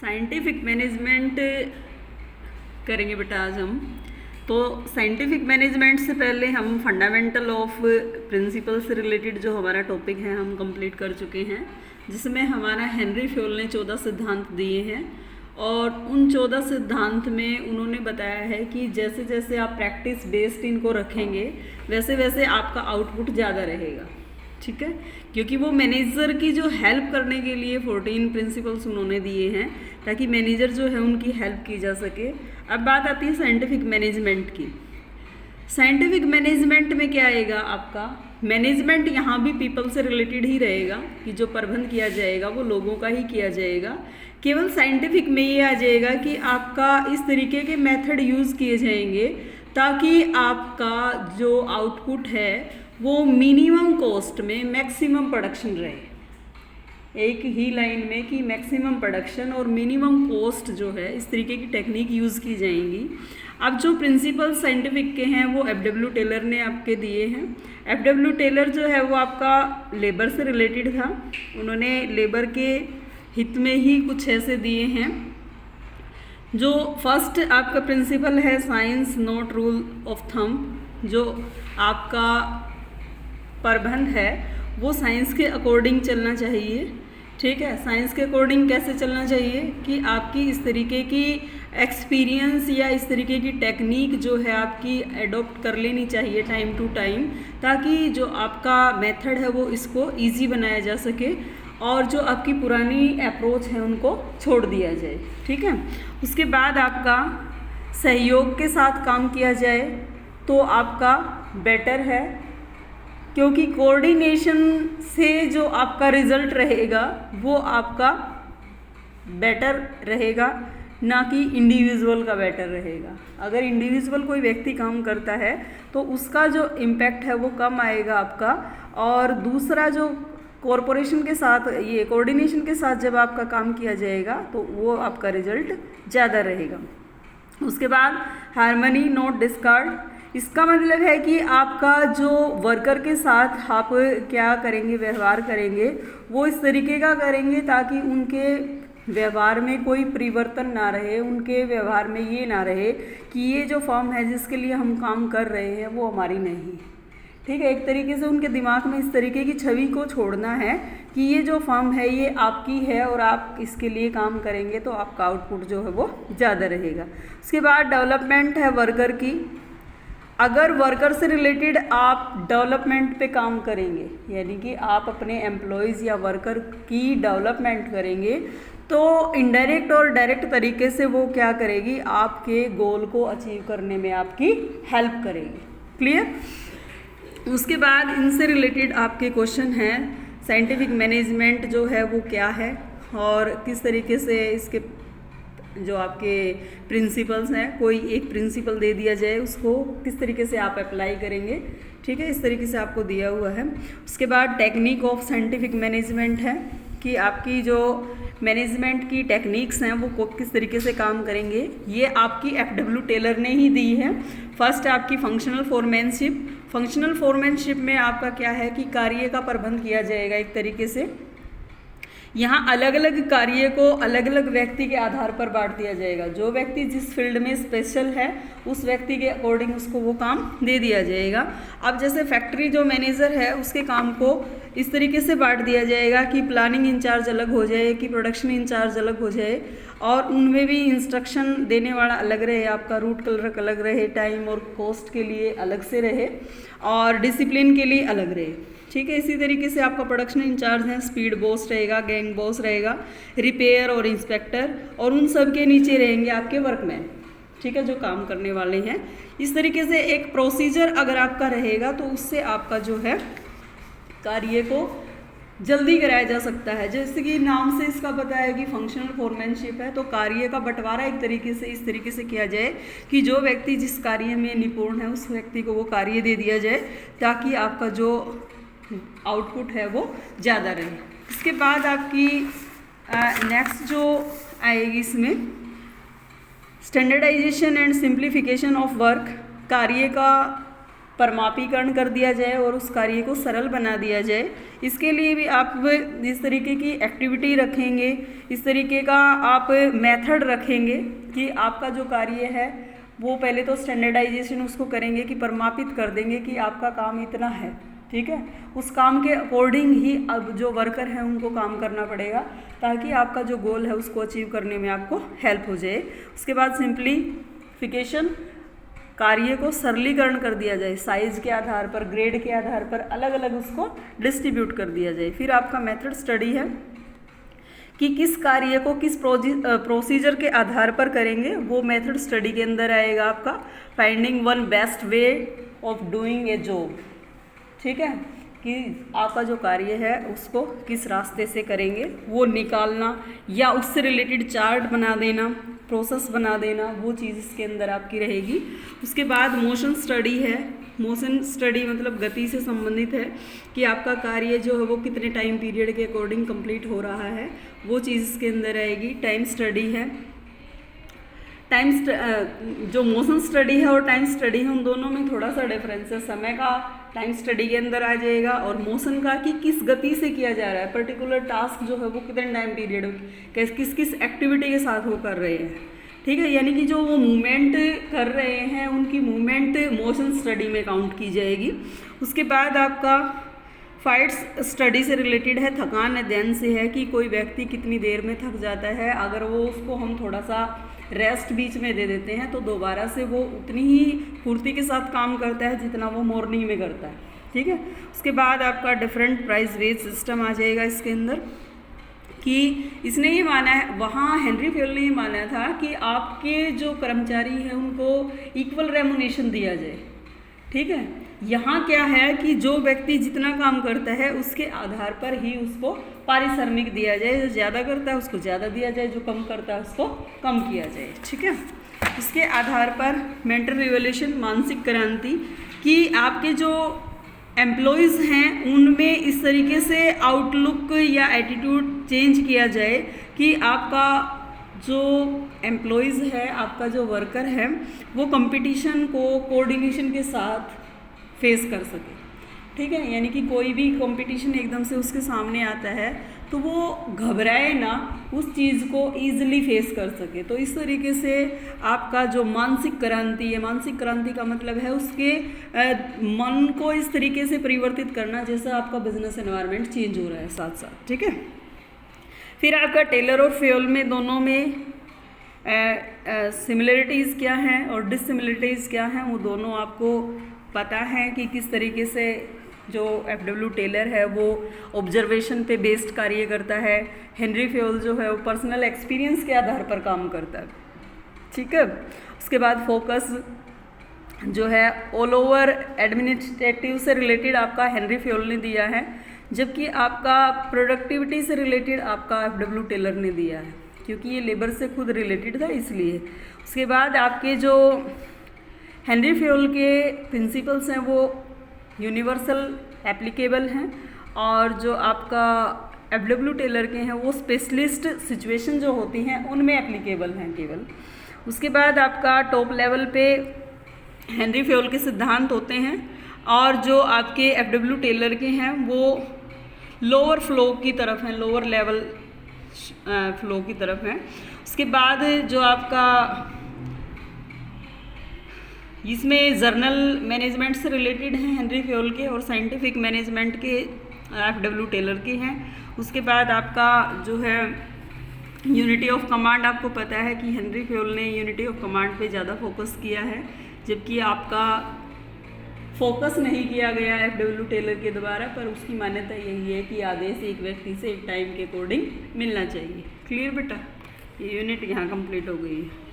Scientific management करेंगे बेटा आज हम। तो साइंटिफिक मैनेजमेंट से पहले हम फंडामेंटल ऑफ प्रिंसिपल से रिलेटेड जो हमारा टॉपिक है हम कंप्लीट कर चुके हैं, जिसमें हमारा हेनरी फ्योल ने 14 सिद्धांत दिए हैं और उन 14 सिद्धांत में उन्होंने बताया है कि जैसे जैसे आप प्रैक्टिस बेस्ड इनको रखेंगे वैसे वैसे आपका आउटपुट ज़्यादा रहेगा। ठीक है, क्योंकि वो मैनेजर की जो हेल्प करने के लिए 14 प्रिंसिपल्स उन्होंने दिए हैं ताकि मैनेजर जो है उनकी हेल्प की जा सके। अब बात आती है साइंटिफिक मैनेजमेंट की। साइंटिफिक मैनेजमेंट में क्या आएगा आपका, मैनेजमेंट यहाँ भी पीपल से रिलेटेड ही रहेगा कि जो प्रबंध किया जाएगा वो लोगों का ही किया जाएगा। केवल साइंटिफिक में ये आ जाएगा कि आपका इस तरीके के मेथड यूज़ किए जाएंगे ताकि आपका जो आउटपुट है वो मिनिमम कॉस्ट में मैक्सिमम प्रोडक्शन रहे। एक ही लाइन में कि मैक्सिमम प्रोडक्शन और मिनिमम कॉस्ट जो है इस तरीके की टेक्निक यूज़ की जाएंगी। अब जो प्रिंसिपल साइंटिफिक के हैं वो एफ.डब्ल्यू. टेलर ने आपके दिए हैं। एफ.डब्ल्यू. टेलर जो है वो आपका लेबर से रिलेटेड था, उन्होंने लेबर के हित में ही कुछ ऐसे दिए हैं। जो फर्स्ट आपका प्रिंसिपल है science not rule of thumb, जो आपका प्रबंध है वो साइंस के अकॉर्डिंग चलना चाहिए। ठीक है, साइंस के अकॉर्डिंग कैसे चलना चाहिए कि आपकी इस तरीके की एक्सपीरियंस या इस तरीके की टेक्निक जो है आपकी एडॉप्ट कर लेनी चाहिए टाइम टू टाइम, ताकि जो आपका मेथड है वो इसको इजी बनाया जा सके और जो आपकी पुरानी अप्रोच है उनको छोड़ दिया जाए। ठीक है, उसके बाद आपका सहयोग के साथ काम किया जाए तो आपका बेटर है, क्योंकि कोऑर्डिनेशन से जो आपका रिज़ल्ट रहेगा वो आपका बेटर रहेगा, ना कि इंडिविजुअल का बेटर रहेगा। अगर इंडिविजुअल कोई व्यक्ति काम करता है तो उसका जो इम्पैक्ट है वो कम आएगा आपका, और दूसरा जो कॉरपोरेशन के साथ ये कोऑर्डिनेशन के साथ जब आपका काम किया जाएगा तो वो आपका रिजल्ट ज़्यादा रहेगा। उसके बाद हार्मनी नॉट डिस्कार्ड, इसका मतलब है कि आपका जो वर्कर के साथ आप क्या करेंगे, व्यवहार करेंगे वो इस तरीके का करेंगे ताकि उनके व्यवहार में कोई परिवर्तन ना रहे, उनके व्यवहार में ये ना रहे कि ये जो फर्म है जिसके लिए हम काम कर रहे हैं वो हमारी नहीं। ठीक है, एक तरीके से उनके दिमाग में इस तरीके की छवि को छोड़ना है कि ये जो फर्म है ये आपकी है और आप इसके लिए काम करेंगे तो आपका आउटपुट जो है वो ज़्यादा रहेगा। उसके बाद डेवलपमेंट है वर्कर की। अगर वर्कर से रिलेटेड आप डेवलपमेंट पे काम करेंगे, यानी कि आप अपने एम्प्लॉयज़ या वर्कर की डेवलपमेंट करेंगे, तो इनडायरेक्ट और डायरेक्ट तरीके से वो क्या करेगी, आपके गोल को अचीव करने में आपकी हेल्प करेगी। क्लियर? उसके बाद इनसे रिलेटेड आपके क्वेश्चन हैं साइंटिफिक मैनेजमेंट जो है वो क्या है और किस तरीके से इसके जो आपके प्रिंसिपल्स हैं, कोई एक प्रिंसिपल दे दिया जाए उसको किस तरीके से आप अप्लाई करेंगे। ठीक है, इस तरीके से आपको दिया हुआ है। उसके बाद टेक्निक ऑफ साइंटिफिक मैनेजमेंट है कि आपकी जो मैनेजमेंट की टेक्निक्स हैं वो किस तरीके से काम करेंगे, ये आपकी एफ.डब्ल्यू. टेलर ने ही दी है। फर्स्ट आपकी फंक्शनल फोरमैनशिप। फंक्शनल फोरमैनशिप में आपका क्या है कि कार्य का प्रबंध किया जाएगा एक तरीके से। यहाँ अलग अलग कार्य को अलग अलग व्यक्ति के आधार पर बांट दिया जाएगा। जो व्यक्ति जिस फील्ड में स्पेशल है उस व्यक्ति के अकॉर्डिंग उसको वो काम दे दिया जाएगा। अब जैसे फैक्ट्री जो मैनेजर है उसके काम को इस तरीके से बांट दिया जाएगा कि प्लानिंग इंचार्ज अलग हो जाए, कि प्रोडक्शन इंचार्ज अलग हो जाए, और उनमें भी इंस्ट्रक्शन देने वाला अलग रहे, आपका रूट क्लर्क अलग रहे, टाइम और कॉस्ट के लिए अलग से रहे और डिसिप्लिन के लिए अलग रहे। ठीक है, इसी तरीके से आपका प्रोडक्शन इंचार्ज है, स्पीड बॉस रहेगा, गैंग बॉस रहेगा, रिपेयर और इंस्पेक्टर, और उन सब के नीचे रहेंगे आपके वर्कमैन। ठीक है, जो काम करने वाले हैं। इस तरीके से एक प्रोसीजर अगर आपका रहेगा तो उससे आपका जो है कार्य को जल्दी कराया जा सकता है। जैसे कि नाम से इसका पता है कि फंक्शनल फोरमैनशिप है, तो कार्य का बंटवारा एक तरीके से इस तरीके से किया जाए कि जो व्यक्ति जिस कार्य में निपुण है उस व्यक्ति को वो कार्य दे दिया जाए ताकि आपका जो आउटपुट है वो ज़्यादा रहे। इसके बाद आपकी नेक्स्ट जो आएगी इसमें standardisation and simplification of work. कार्य का परमापीकरण कर दिया जाए और उस कार्य को सरल बना दिया जाए। इसके लिए भी आप इस तरीके की एक्टिविटी रखेंगे, इस तरीके का आप मेथड रखेंगे कि आपका जो कार्य है वो पहले तो स्टैंडर्डाइजेशन उसको करेंगे कि परमापित कर देंगे कि आपका काम इतना है, ठीक है। उस काम के अकॉर्डिंग ही अब जो वर्कर हैं उनको काम करना पड़ेगा ताकि आपका जो गोल है उसको अचीव करने में आपको हेल्प हो जाए। उसके बाद सिंप्लीफिकेशन, कार्य को सरलीकरण कर दिया जाए, साइज के आधार पर, ग्रेड के आधार पर अलग अलग उसको डिस्ट्रीब्यूट कर दिया जाए। फिर आपका मेथड स्टडी है कि किस कार्य को किस प्रोसीजर के आधार पर करेंगे, वो मेथड स्टडी के अंदर आएगा आपका। Finding one best way of doing a job, ठीक है, कि आपका जो कार्य है उसको किस रास्ते से करेंगे वो निकालना, या उससे रिलेटेड चार्ट बना देना, प्रोसेस बना देना, वो चीज़ इसके अंदर आपकी रहेगी। उसके बाद मोशन स्टडी है। मोशन स्टडी मतलब गति से संबंधित है कि आपका कार्य जो है वो कितने टाइम पीरियड के अकॉर्डिंग कंप्लीट हो रहा है, वो चीज़ इसके अंदर आएगी। टाइम स्टडी है। जो मोशन स्टडी है और टाइम स्टडी है उन दोनों में थोड़ा सा डिफरेंस है। समय का टाइम स्टडी के अंदर आ जाएगा और मोशन का कि किस गति से किया जा रहा है, पर्टिकुलर टास्क जो है वो कितने टाइम पीरियड किस किस एक्टिविटी के साथ वो कर रहे हैं, ठीक है। यानी कि जो वो मूवमेंट कर रहे हैं उनकी मूवमेंट मोशन स्टडी में काउंट की जाएगी। उसके बाद आपका फाइट्स स्टडी से रिलेटेड है। थकान अध्ययन से है कि कोई व्यक्ति कितनी देर में थक जाता है, अगर वो उसको हम थोड़ा सा रेस्ट बीच में दे देते हैं तो दोबारा से वो उतनी ही फुर्ती के साथ काम करता है जितना वो मॉर्निंग में करता है, ठीक है। उसके बाद आपका डिफरेंट प्राइस वेज सिस्टम आ जाएगा इसके अंदर कि इसने ये माना है, वहाँ हेनरी फ्योल ने ये माना था कि आपके जो कर्मचारी हैं उनको इक्वल रेमुनेशन दिया जाए, ठीक है। यहाँ क्या है कि जो व्यक्ति जितना काम करता है उसके आधार पर ही उसको पारिश्रमिक दिया जाए, जो ज़्यादा करता है उसको ज़्यादा दिया जाए, जो कम करता है उसको कम किया जाए, ठीक है। इसके आधार पर मेंटल रिवोल्यूशन, मानसिक क्रांति, कि आपके जो एम्प्लॉयज़ हैं उनमें इस तरीके से आउटलुक या एटीट्यूड चेंज किया जाए कि आपका जो एम्प्लॉयज़ है, आपका जो वर्कर है, वो कंपटीशन को कोऑर्डिनेशन के साथ फेस कर सके, ठीक है। यानी कि कोई भी कंपटीशन एकदम से उसके सामने आता है तो वो घबराए ना, उस चीज़ को ईजिली फेस कर सके। तो इस तरीके से आपका जो मानसिक क्रांति है, मानसिक क्रांति का मतलब है उसके मन को इस तरीके से परिवर्तित करना जैसा आपका बिजनेस एनवायरनमेंट चेंज हो रहा है साथ साथ, ठीक है। फिर आपका टेलर और फ्योल में दोनों में सिमिलरिटीज़ क्या हैं और डिससिमिलरिटीज़ क्या हैं, वो दोनों आपको पता है कि किस तरीके से जो एफडब्ल्यू टेलर है वो ऑब्जर्वेशन पे बेस्ड कार्य करता है, हेनरी फ्योल जो है वो पर्सनल एक्सपीरियंस के आधार पर काम करता है, ठीक है। उसके बाद फोकस जो है ऑल ओवर एडमिनिस्ट्रेटिव से रिलेटेड आपका हेनरी फ्योल ने दिया है, जबकि आपका प्रोडक्टिविटी से रिलेटेड आपका एफडब्ल्यू टेलर ने दिया है, क्योंकि ये लेबर से खुद रिलेटेड था इसलिए। उसके बाद आपके जो हेनरी फ्योल के प्रिंसिपल्स हैं वो यूनिवर्सल एप्लीकेबल हैं, और जो आपका एफडब्ल्यू टेलर के हैं वो स्पेशलिस्ट सिचुएशन जो होती हैं उनमें एप्लीकेबल हैं केवल। उसके बाद आपका टॉप लेवल पे हेनरी फ्योल के सिद्धांत होते हैं, और जो आपके एफडब्ल्यू टेलर के हैं वो लोअर फ्लो की तरफ हैं, लोअर लेवल फ्लो की तरफ हैं। उसके बाद जो आपका इसमें जर्नल मैनेजमेंट से रिलेटेड हैं हेनरी फ्योल के, और साइंटिफिक मैनेजमेंट के एफडब्ल्यू टेलर के हैं। उसके बाद आपका जो है यूनिटी ऑफ कमांड, आपको पता है कि हेनरी फ्योल ने यूनिटी ऑफ कमांड पे ज़्यादा फोकस किया है, जबकि आपका फोकस नहीं किया गया एफडब्ल्यू टेलर के द्वारा, पर उसकी मान्यता यही है कि आदेश एक व्यक्ति से एक टाइम के अकॉर्डिंग मिलना चाहिए। क्लियर बेटा, ये यूनिट यहाँ कंप्लीट हो गई है।